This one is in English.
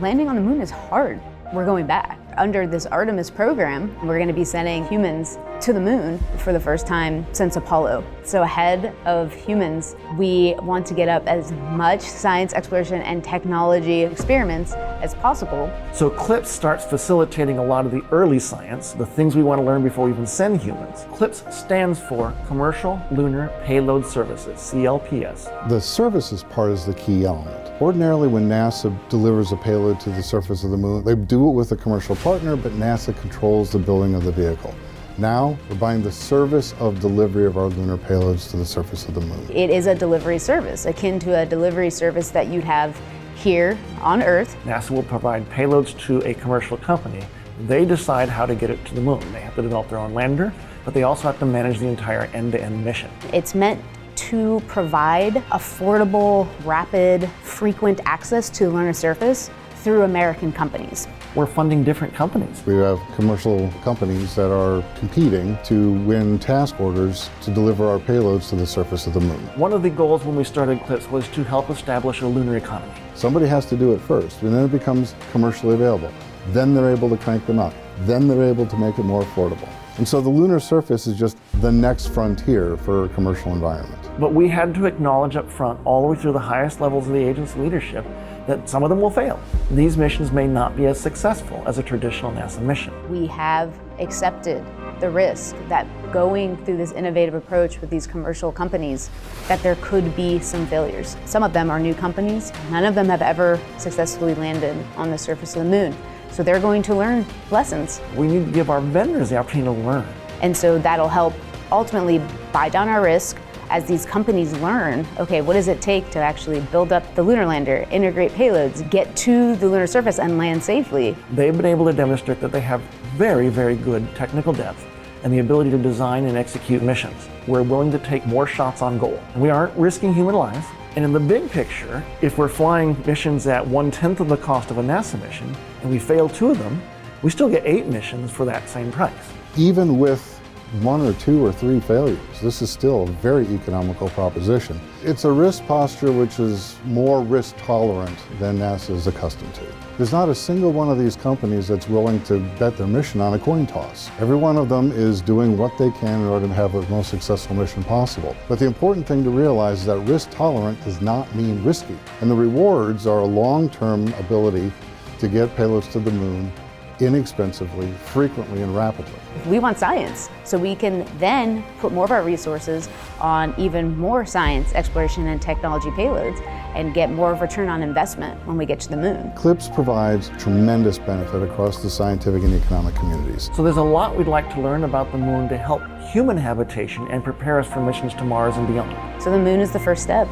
Landing on the moon is hard. We're going back. Under this Artemis program, we're going to be sending humans to the moon for the first time since Apollo. So ahead of humans, we want to get up as much science exploration and technology experiments as possible. So CLIPS starts facilitating a lot of the early science, the things we want to learn before we even send humans. CLIPS stands for Commercial Lunar Payload Services, CLPS. The services part is the key element. Ordinarily, when NASA delivers a payload to the surface of the moon, they do it with a commercial partner, but NASA controls the building of the vehicle. Now, we're buying the service of delivery of our lunar payloads to the surface of the moon. It is a delivery service, akin to a delivery service that you'd have here on Earth. NASA will provide payloads to a commercial company. They decide how to get it to the moon. They have to develop their own lander, but they also have to manage the entire end-to-end mission. It's meant to provide affordable, rapid, frequent access to the lunar surface through American companies. We're funding different companies. We have commercial companies that are competing to win task orders to deliver our payloads to the surface of the moon. One of the goals when we started CLIPS was to help establish a lunar economy. Somebody has to do it first, and then it becomes commercially available. Then they're able to crank them up. Then they're able to make it more affordable. And so the lunar surface is just the next frontier for a commercial environment. But we had to acknowledge up front, all the way through the highest levels of the agency leadership, that some of them will fail. These missions may not be as successful as a traditional NASA mission. We have accepted the risk that going through this innovative approach with these commercial companies, that there could be some failures. Some of them are new companies. None of them have ever successfully landed on the surface of the moon. So they're going to learn lessons. We need to give our vendors the opportunity to learn. And so that'll help ultimately buy down our risk as these companies learn, okay, what does it take to actually build up the lunar lander, integrate payloads, get to the lunar surface and land safely. They've been able to demonstrate that they have very, very good technical depth and the ability to design and execute missions. We're willing to take more shots on goal. We aren't risking human lives. And in the big picture, if we're flying missions at 1/10 of the cost of a NASA mission, and we fail 2 of them, we still get 8 missions for that same price. Even with 1 or 2 or 3 failures, this is still a very economical proposition. It's a risk posture which is more risk tolerant than NASA is accustomed to. There's not a single one of these companies that's willing to bet their mission on a coin toss. Every one of them is doing what they can in order to have the most successful mission possible. But the important thing to realize is that risk tolerant does not mean risky. And the rewards are a long-term ability to get payloads to the moon inexpensively, frequently, and rapidly. We want science, so we can then put more of our resources on even more science, exploration, and technology payloads and get more of a return on investment when we get to the moon. CLIPS provides tremendous benefit across the scientific and economic communities. So there's a lot we'd like to learn about the moon to help human habitation and prepare us for missions to Mars and beyond. So the moon is the first step.